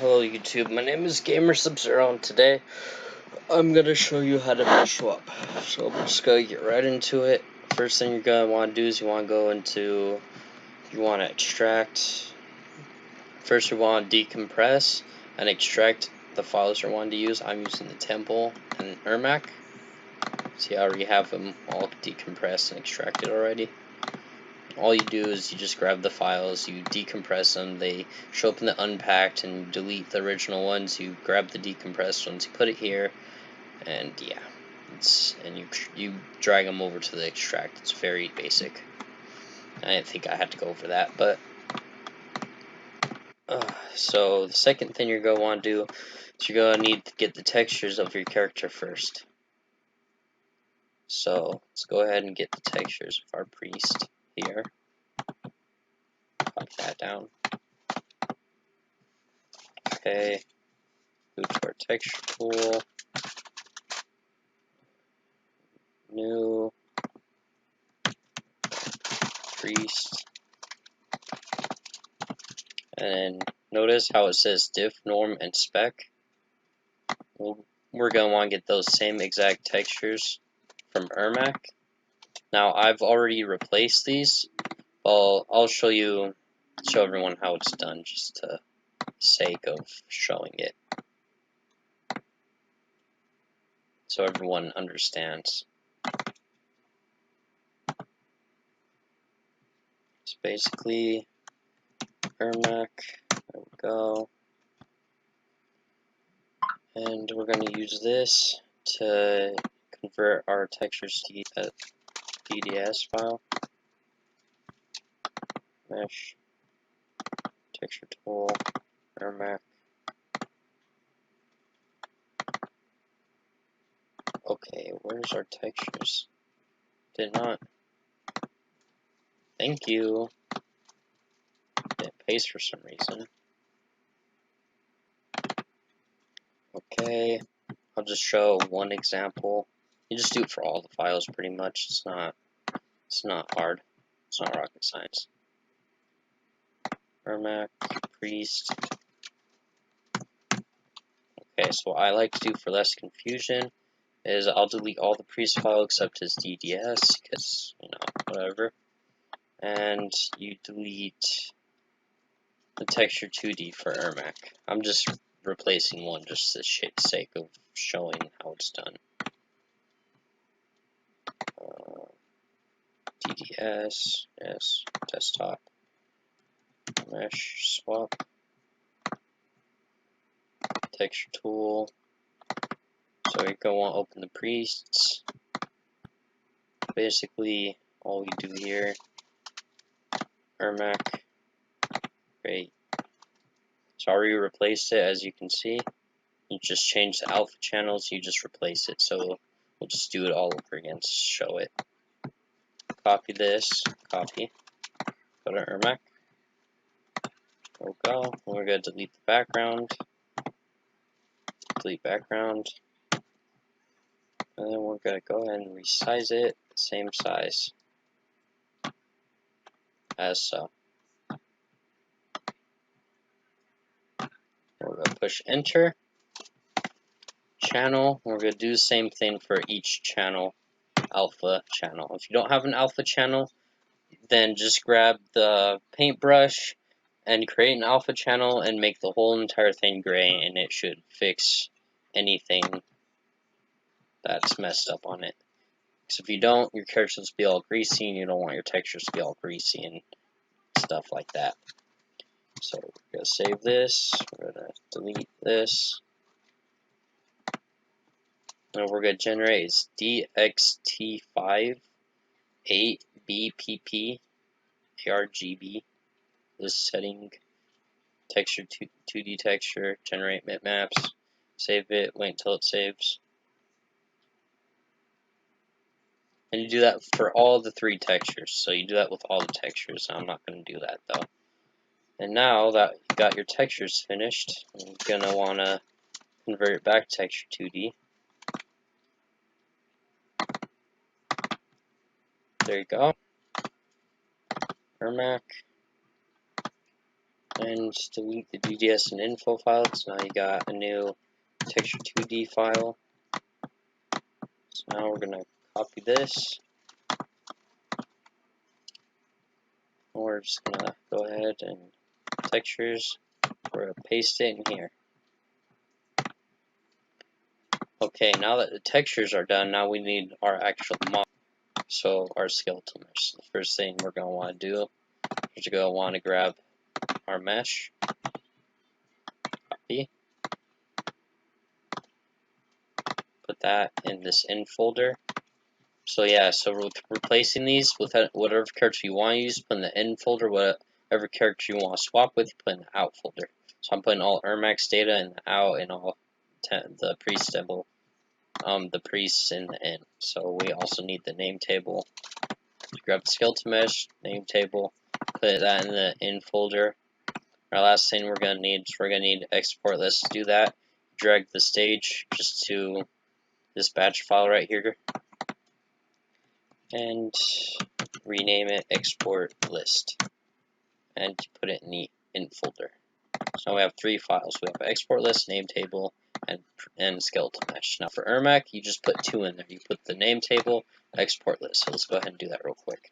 Hello YouTube, my name is GamerSub0 and today I'm going to show you how to mesh swap. So I'm just going to get right into it. First thing you're going to want to do is you want to extract. First you want to decompress and extract the files you want to use. I'm using the Temple and Ermac. See, I already have them all decompressed and extracted already. All you do is you just grab the files, you decompress them, they show up in the unpacked, and you delete the original ones, you grab the decompressed ones, you put it here, and yeah, you drag them over to the extract. It's very basic. I didn't think I had to go over that, but so the second thing you're going to want to do is you're going to need to get the textures of your character first. So let's go ahead and get the textures of our priest here. Copy that down. Okay, go to our texture tool, new, priest, and notice how it says diff, norm, and spec. Well, we're going to want to get those same exact textures from Ermac. Now I've already replaced these. Well, I'll show everyone how it's done, just to sake of showing it, so everyone understands. It's basically Ermac. There we go. And we're going to use this to convert our textures to a DDS file. Mesh, texture tool, Ermac. Okay, where's our textures? Did not. Thank you. Didn't paste for some reason. Okay, I'll just show one example. You just do it for all the files pretty much. It's not hard. It's not rocket science. Ermac, priest. Okay, so what I like to do for less confusion is I'll delete all the priest file except his DDS, because, you know, whatever. And you delete the texture 2D for Ermac. I'm just replacing one just for the sake of showing how it's done. DDS, yes, desktop, mesh, swap, texture tool. So you're going to want to open the priests. Basically, all we do here, Ermac, great. So I already replaced it, as you can see. You just change the alpha channels, you just replace it. So we'll just do it all over again to show it. Copy this, copy, go to Ermac. There we go. We're going to delete the background. Delete background. And then we're going to go ahead and resize it, same size as so. We're going to push enter. Channel, we're going to do the same thing for each channel, alpha channel. If you don't have an alpha channel, then just grab the paintbrush and create an alpha channel and make the whole entire thing gray, and it should fix anything that's messed up on it. Because if you don't, your characters will be all greasy, and you don't want your textures to be all greasy and stuff like that. So we're going to save this, we're going to delete this, and we're going to generate is DXT5 8BPP ARGB. This setting, texture 2D texture, generate bitmaps, save it, wait until it saves. And you do that for all the 3 textures. So you do that with all the textures. I'm not going to do that though. And now that you got your textures finished, you're going to want to convert it back to texture 2D. There you go. Ermac. and delete the DDS and info file. So now you got a new texture 2D file. So now we're gonna copy this. We're just gonna go ahead and textures. We're gonna paste it in here. Okay, now that the textures are done, now we need our actual model. So our skeletal mesh. The first thing we're gonna want to do is you're gonna want to grab our mesh, copy, put that in this in folder. So yeah, so we're replacing these with whatever character you want to use, put in the in folder. Whatever character you want to swap with, put in the out folder. So I'm putting all Ermac's data in the out and all the priest symbol, the priests in the in. So we also need the name table. Grab the skeleton mesh, name table, put that in the in folder. Our last thing we're gonna need export list. To do that, drag the stage just to this batch file right here, and rename it export list, and put it in the in folder. So we have 3 files. We have export list, name table, and skeleton mesh. Now for Ermac, you just put 2 in there. You put the name table, export list. So let's go ahead and do that real quick.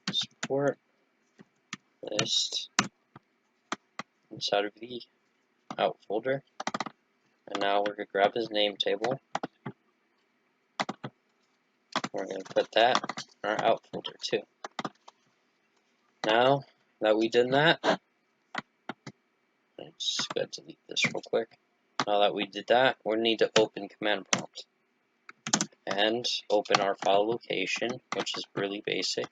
Export list inside of the out folder. And now we're going to grab his name table. We're going to put that in our out folder too. Now that we did that, let's just go ahead and delete this real quick. Now that we did that, we need to open command prompt and open our file location, which is really basic,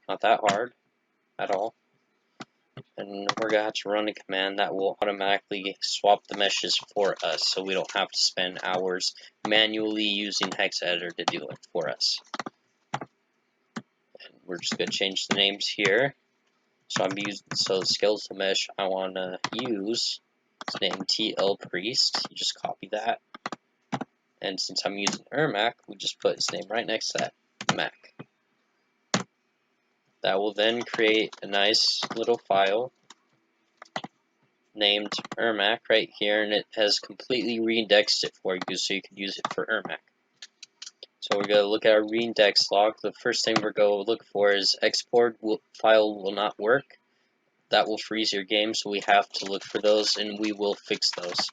not that hard at all. And we're going to have to run a command that will automatically swap the meshes for us, so we don't have to spend hours manually using hex editor to do it for us. And we're just going to change the names here. So the skeletal mesh I want to use is named TL Priest. You just copy that. And since I'm using Ermac, we just put his name right next to that, Mac. That will then create a nice little file named Ermac right here, and it has completely reindexed it for you so you can use it for Ermac. So we're going to look at our reindex log. The first thing we're going to look for is export file will not work. That will freeze your game, so we have to look for those, and we will fix those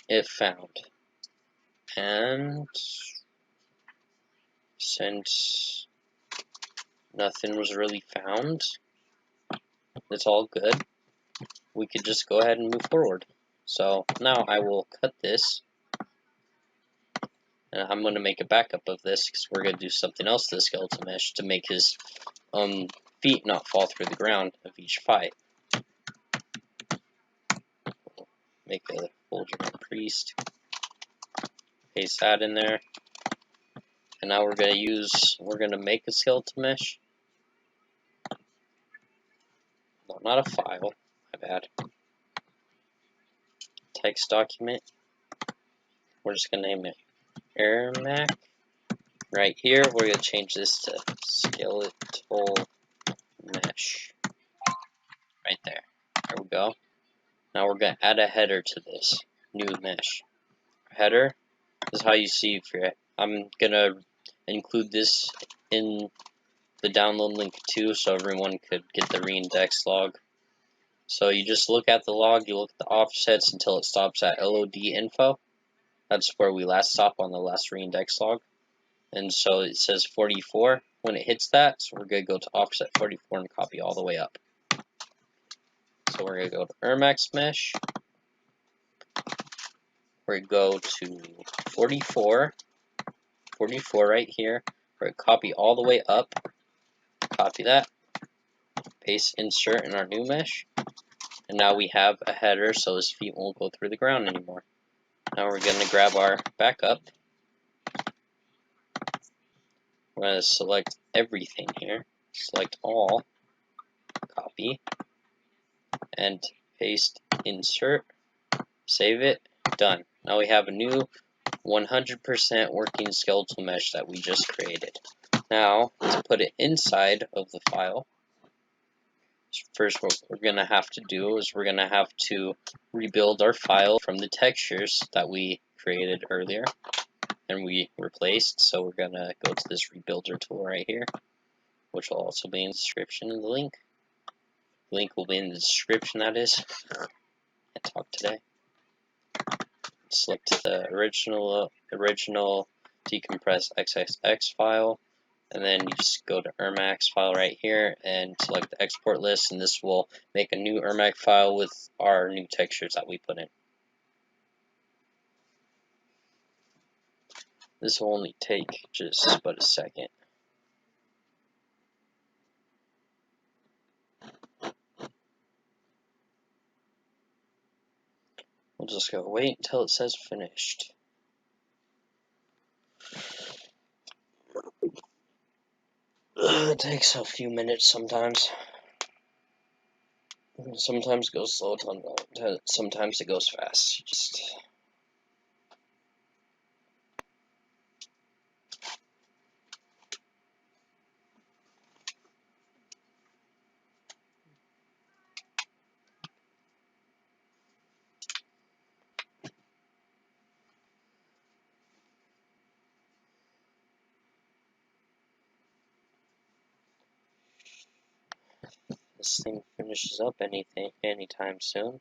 if found. And since nothing was really found, it's all good. We could just go ahead and move forward. So now I will cut this, and I'm going to make a backup of this because we're going to do something else to the skeleton mesh to make his feet not fall through the ground of each fight. Make a folder of priest, paste that in there, and now we're going to make a skeleton mesh. No, not a file, my bad. Text document. We're just going to name it Ermac. Right here, we're going to change this to skeletal mesh. Right there. There we go. Now we're going to add a header to this new mesh. Header is how you see for it. I'm going to include this in the download link too, so everyone could get the reindex log. So you just look at the log, you look at the offsets until it stops at LOD info. That's where we last stopped on the last reindex log. And so it says 44 when it hits that, so we're going to go to offset 44 and copy all the way up. So we're going to go to Ermac's mesh. We're going to go to 44 right here. We're going to copy all the way up. Copy that. Paste insert in our new mesh. And now we have a header so his feet won't go through the ground anymore. Now we're going to grab our backup. We're going to select everything here. Select all. Copy. And paste insert. Save it. Done. Now we have a new 100% working skeletal mesh that we just created. Now, to put it inside of the file, first what we're going to have to do is we're going to have to rebuild our file from the textures that we created earlier and we replaced. So we're going to go to this rebuilder tool right here, which will also be in the description in the link. The link will be in the description, that is. I talked today. Select the original decompress XXX file, and then you just go to Ermax file right here and select the export list, and this will make a new Ermac file with our new textures that we put in. This will only take just but a second. We'll just go wait until it says finished. It takes a few minutes sometimes. Sometimes it goes slow, sometimes it goes fast. This thing finishes up anytime soon.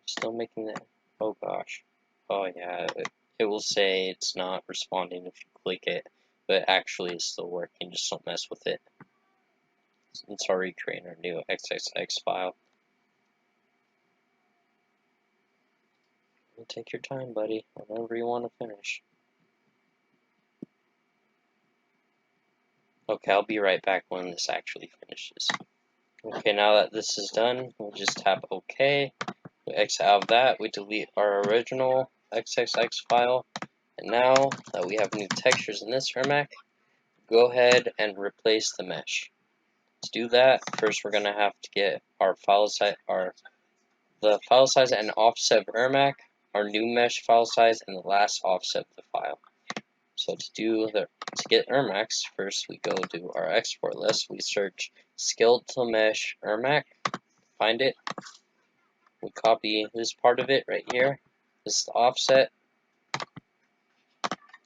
Still making that. Oh gosh. Oh yeah. It will say it's not responding if you click it, but actually it's still working. Just don't mess with it. It's already creating our new XXX file. Take your time, buddy. Whenever you want to finish. Okay, I'll be right back when this actually finishes. Okay, now that this is done, we'll just tap OK. We exit out of that. We delete our original XXX file. And now that we have new textures in this Ermac, go ahead and replace the mesh. To do that, first we're going to have to get our file size, the file size and offset of Ermac, our new mesh file size, and the last offset of the file. So to get Ermacs, first we go to our export list. We search skeletal mesh Ermac, find it. We copy this part of it right here. This is the offset.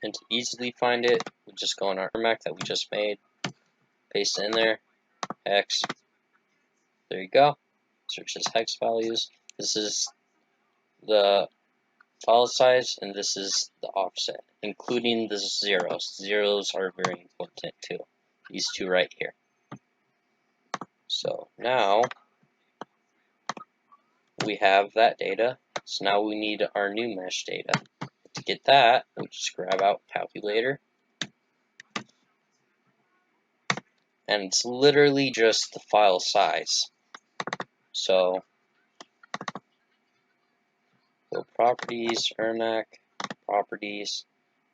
And to easily find it, we just go on our Ermac that we just made, paste it in there, hex. There you go. Search as hex values. This is the file size, and this is the offset, including the zeros. Zeros are very important too. These two right here. So now we have that data. So now we need our new mesh data. To get that, we just grab out calculator. And it's literally just the file size. So go properties, Ermac, properties,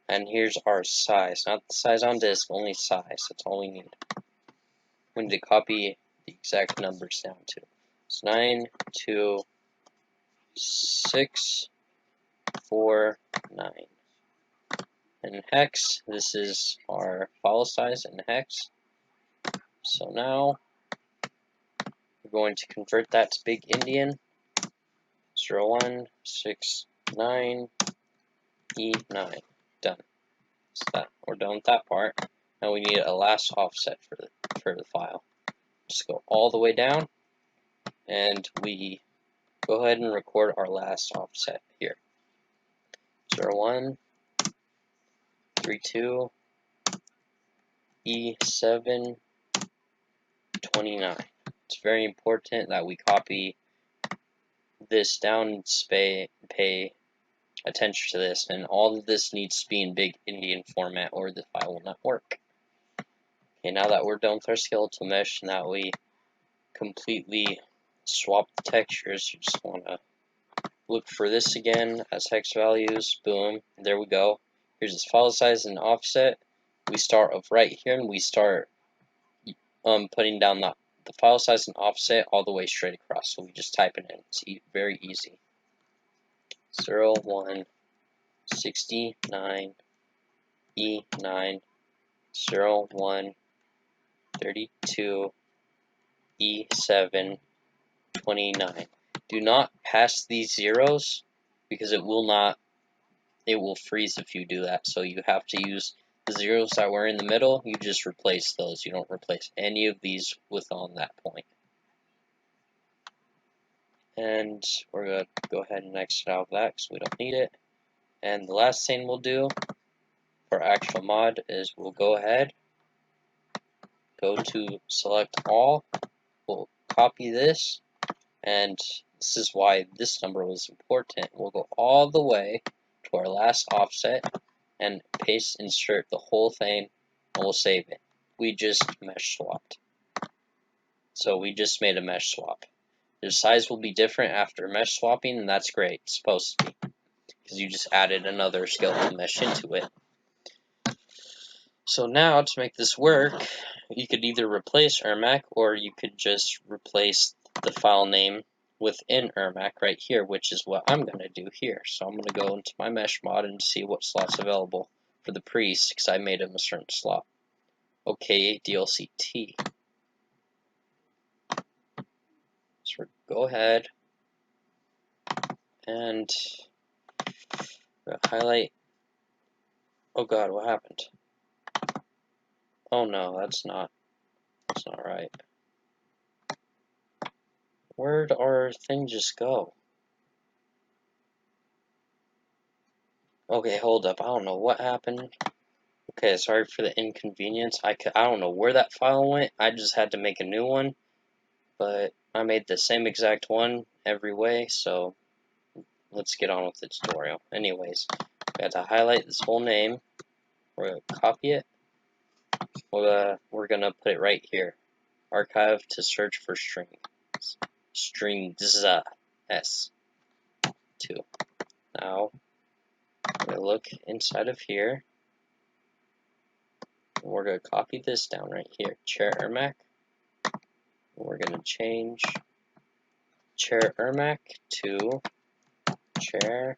and here's our size. Not the size on disk, only size. That's all we need. We need to copy the exact numbers down to. It's 92649. And hex, this is our file size in hex. So now we're going to convert that to big Indian. 0169E9. Done. So that we're done with that part. Now we need a last offset for the file. Just go all the way down, and we go ahead and record our last offset here. 0132 E729. It's very important that we copy this down and pay attention to this, and all of this needs to be in big Indian format or the file will not work. Okay, now that we're done with our skeletal mesh, now we completely swap the textures. You just want to look for this again as hex values. Boom, there we go. Here's its file size and offset. We start off right here, and we start putting down the file size and offset all the way straight across. So we just type it in. It's very easy. 0169 E9 01 32 E7 29. Do not pass these zeros because it will freeze if you do that. So you have to use the zeros that were in the middle. You just replace those. You don't replace any of these with on that point. And we're going to go ahead and exit out of that because we don't need it. And the last thing we'll do for actual mod is we'll go ahead, go to select all, we'll copy this, and this is why this number was important. We'll go all the way to our last offset and paste insert the whole thing, and we'll save it. We just mesh swapped. So we just made a mesh swap. The size will be different after mesh swapping, and that's great. It's supposed to be, because you just added another skeletal mesh into it. So now, to make this work, you could either replace Ermac, or you could just replace the file name within Ermac right here, which is what I'm going to do here. So I'm going to go into my mesh mod and see what slot's available for the priest, because I made him a certain slot. Okay, DLCT. So go ahead and highlight. Oh god, what happened? Oh no, that's not right. Where'd our thing just go? Okay, hold up. I don't know what happened. Okay, sorry for the inconvenience. I don't know where that file went. I just had to make a new one, but I made the same exact one every way, so let's get on with the tutorial. Anyways, we have to highlight this whole name. We're going to copy it. We're going to put it right here. Archive to search for strings. Strings, S. 2. Now, we're going to look inside of here. We're going to copy this down right here. Chair Ermac. We're going to change Chair Ermac to Chair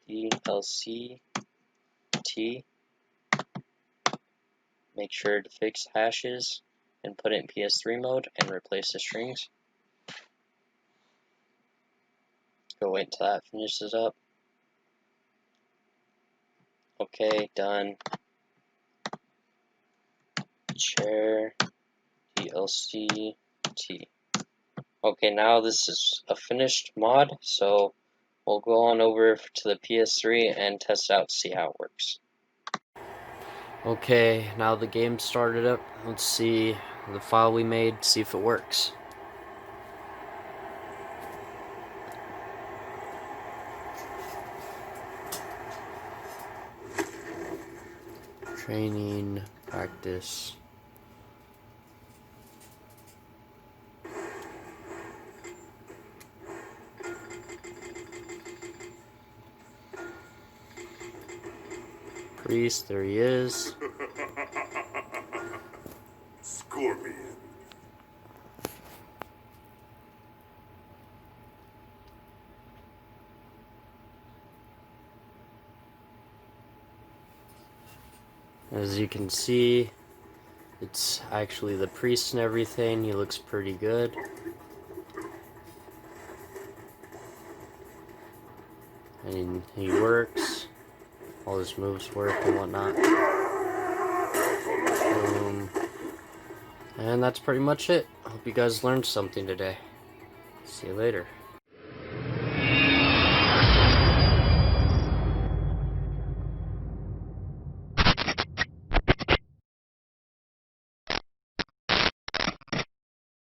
DLCT. Make sure to fix hashes and put it in PS3 mode and replace the strings. Go wait until that finishes up. Okay, done. Chair DLCT. Okay, now this is a finished mod, so we'll go on over to the PS3 and test it out to see how it works. Okay, now the game started up. Let's see the file we made, see if it works. Training, practice. Priest, there he is. Scorpion. As you can see, it's actually the priest and everything. He looks pretty good. And he works. All his moves work and whatnot. And that's pretty much it. Hope you guys learned something today. See you later.